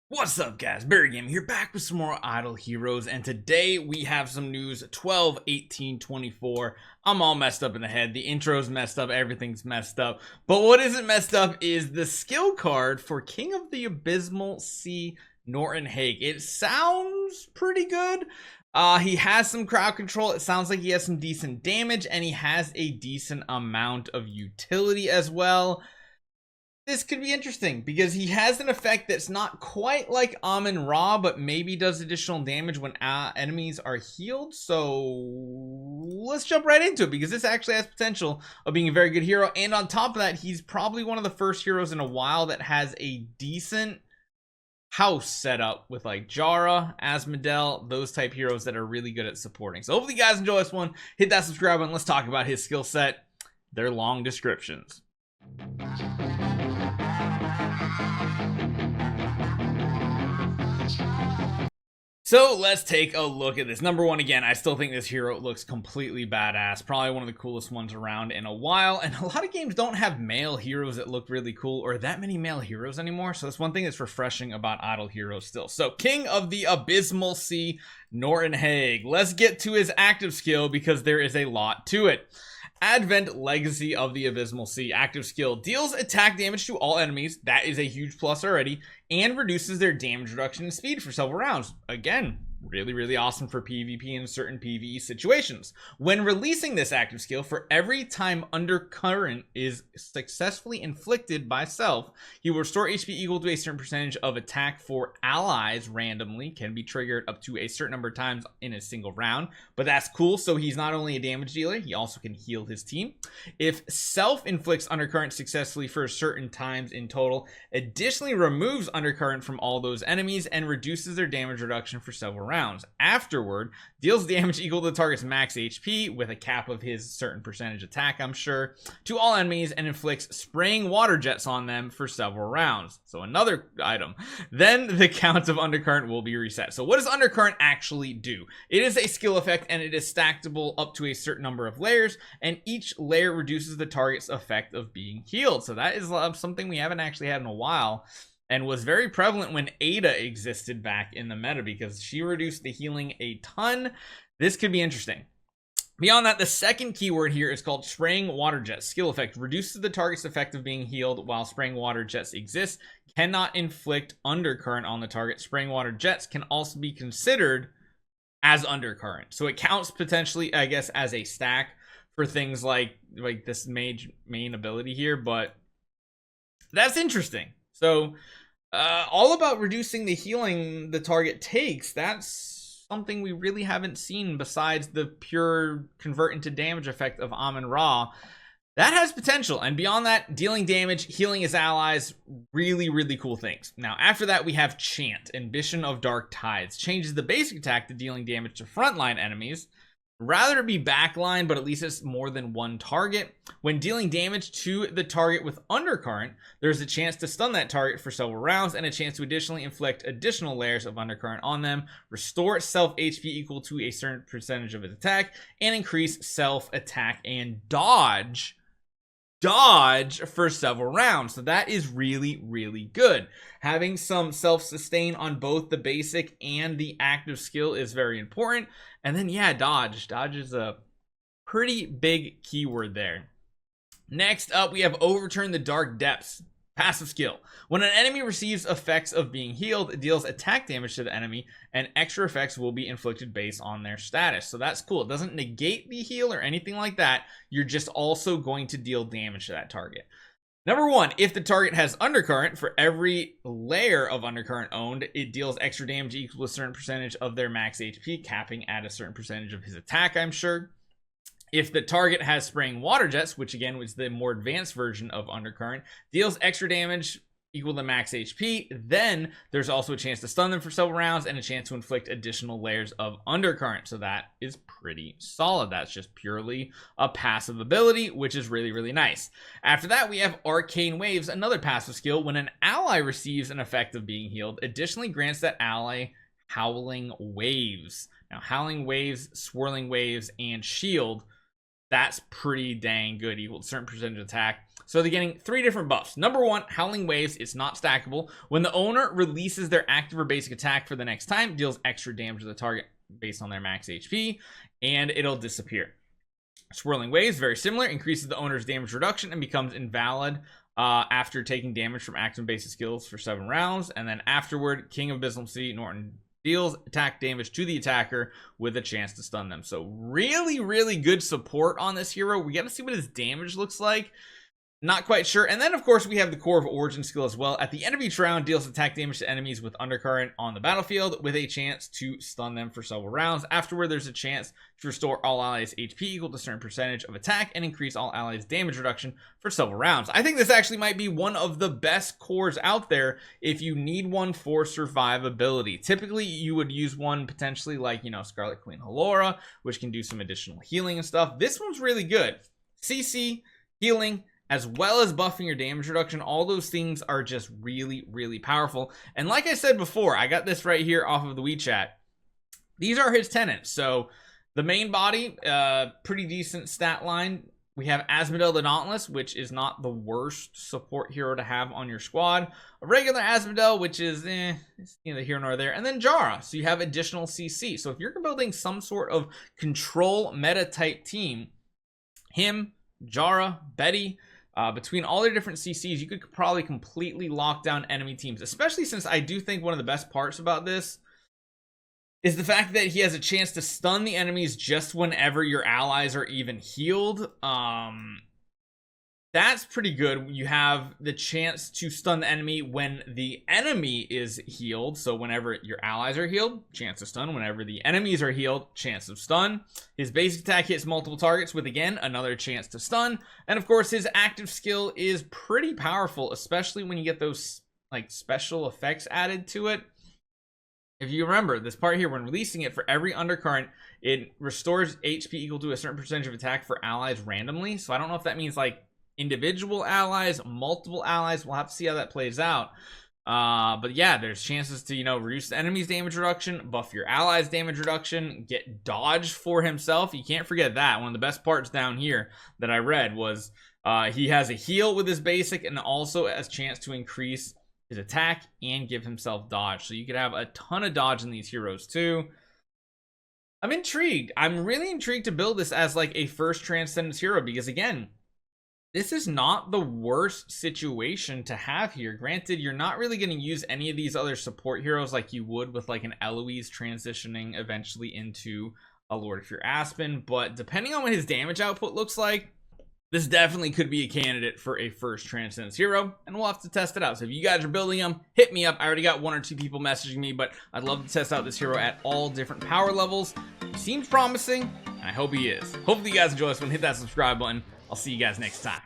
What's up, guys? Barry Game here, back with some more Idle Heroes, and today we have some news. 12/18/24. I'm all messed up in the head. The intro's messed up, everything's messed up. But what isn't messed up is the skill card for King of the Abysmal Sea, Norton Haig. It sounds pretty good. He has some crowd control. It sounds like he has some decent damage, and he has a decent amount of utility as well. This could be interesting because he has an effect that's not quite like Amun-Ra, but maybe does additional damage when enemies are healed. So let's jump right into it because this actually has potential of being a very good hero. And on top of that, he's probably one of the first heroes in a while that has a decent house set up with like Jara, Asmodel, those type heroes that are really good at supporting. So hopefully you guys enjoy this one. Hit that subscribe button. Let's talk about his skill set. They're long descriptions. So let's take a look at this. Number one, again, I still think this hero looks completely badass. Probably one of the coolest ones around in a while. And a lot of games don't have male heroes that look really cool or that many male heroes anymore. So that's one thing that's refreshing about Idle Heroes still. So King of the Abysmal Sea, Norton Haig. Let's get to his active skill because there is a lot to it. Advent Legacy of the Abysmal Sea. Active skill deals attack damage to all enemies. That is a huge plus already, and reduces their damage reduction and speed for several rounds. Again, really awesome for PvP and certain PvE situations. When releasing this active skill, for every time Undercurrent is successfully inflicted by self, he will restore HP equal to a certain percentage of attack for allies randomly. Can be triggered up to a certain number of times in a single round, but that's cool. So he's not only a damage dealer, he also can heal his team. If self inflicts Undercurrent successfully for certain times in total, additionally removes Undercurrent from all those enemies and reduces their damage reduction for several rounds. Afterward, deals damage equal to the target's max HP with a cap of his certain percentage attack, I'm sure, to all enemies, and inflicts spraying water jets on them for several rounds. So another item. Then the count of Undercurrent will be reset. So what does Undercurrent actually do? It is a skill effect, and it is stackable up to a certain number of layers, and each layer reduces the target's effect of being healed. So that is something we haven't actually had in a while, and was very prevalent when Ada existed back in the meta because she reduced the healing a ton. This could be interesting. Beyond that, the second keyword here is called Spraying Water Jets. Skill effect reduces the target's effect of being healed while spraying water jets exist. Cannot inflict undercurrent on the target. Spraying water jets can also be considered as undercurrent. So it counts potentially, I guess, as a stack for things like this main ability here, but that's interesting. So all about reducing the healing the target takes. That's something we really haven't seen besides the pure convert into damage effect of Amun-Ra. That has potential, and beyond that, dealing damage, healing his allies, really cool things. Now after that, we have Chant, Ambition of Dark Tides. Changes the basic attack to dealing damage to frontline enemies. Rather be backline, but at least it's more than one target. When dealing damage to the target with Undercurrent, there's a chance to stun that target for several rounds and a chance to additionally inflict additional layers of Undercurrent on them, restore self HP equal to a certain percentage of its attack, and increase self attack and dodge for several rounds. So that is really good. Having some self-sustain on both the basic and the active skill is very important. And then yeah, dodge is a pretty big keyword there. Next up, we have Overturn the Dark Depths. Passive skill. When an enemy receives effects of being healed, it deals attack damage to the enemy, and extra effects will be inflicted based on their status. So that's cool. It doesn't negate the heal or anything like that. You're just also going to deal damage to that target. Number one, if the target has Undercurrent, for every layer of Undercurrent owned, it deals extra damage equal to a certain percentage of their max HP, capping at a certain percentage of his attack, I'm sure. If the target has Spraying Water Jets, which again was the more advanced version of Undercurrent, deals extra damage equal to max HP, then there's also a chance to stun them for several rounds and a chance to inflict additional layers of Undercurrent. So that is pretty solid. That's just purely a passive ability, which is really nice. After that, we have Arcane Waves, another passive skill. When an ally receives an effect of being healed, additionally grants that ally Howling Waves. Now, Howling Waves, Swirling Waves, and Shield, that's pretty dang good. Equal to a certain percentage attack So they're getting 3 different buffs. Number 1, Howling Waves. It's not stackable. When the owner releases their active or basic attack for the next time, deals extra damage to the target based on their max HP, and it'll disappear. Swirling Waves, very similar, increases the owner's damage reduction and becomes invalid after taking damage from active and basic skills for 7 rounds. And then afterward, King of Abysmal Sea, Norton deals attack damage to the attacker with a chance to stun them. So really good support on this hero. We got to see what his damage looks like. Not quite sure. And then of course we have the Core of Origin skill as well. At the end of each round, deals attack damage to enemies with undercurrent on the battlefield with a chance to stun them for several rounds. Afterward, there's a chance to restore all allies HP equal to a certain percentage of attack and increase all allies damage reduction for several rounds. I think this actually might be one of the best cores out there if you need one for survivability. Typically you would use one potentially like, you know, Scarlet Queen Halora, which can do some additional healing and stuff. This one's really good. CC, healing, as well as buffing your damage reduction. All those things are just really powerful. And like I said before, I got this right here off of the WeChat. These are his tenants. So the main body, pretty decent stat line. We have Asmodel the Dauntless, which is not the worst support hero to have on your squad. A regular Asmodel, which is it's neither here nor there. And then Jara, so you have additional CC. So if you're building some sort of control meta type team, him, Jara, Betty, between all their different CCs, you could probably completely lock down enemy teams, especially since I do think one of the best parts about this is the fact that he has a chance to stun the enemies just whenever your allies are even healed. That's pretty good. You have the chance to stun the enemy when the enemy is healed. So whenever your allies are healed, chance to stun. Whenever the enemies are healed, chance of stun. His basic attack hits multiple targets with, again, another chance to stun. And of course, his active skill is pretty powerful, especially when you get those like special effects added to it. If you remember this part here, when releasing it, for every undercurrent, it restores HP equal to a certain percentage of attack for allies randomly. So I don't know if that means like individual allies, multiple allies. We'll have to see how that plays out. But yeah, there's chances to, you know, reduce the enemy's damage reduction, buff your allies' damage reduction, get dodge for himself. You can't forget that. One of the best parts down here that I read was he has a heal with his basic and also has chance to increase his attack and give himself dodge. So you could have a ton of dodge in these heroes too. I'm intrigued. I'm really intrigued to build this as like a first Transcendence hero because, again, this is not the worst situation to have here. Granted, you're not really going to use any of these other support heroes like you would with like an Eloise transitioning eventually into a Lord of Fear Aspen, but depending on what his damage output looks like, this definitely could be a candidate for a first Transcendence hero, and we'll have to test it out. So if you guys are building them, hit me up. I already got 1 or 2 people messaging me, but I'd love to test out this hero at all different power levels. He seems promising, and I hope he is. Hopefully you guys enjoy this one. Hit that subscribe button. I'll see you guys next time.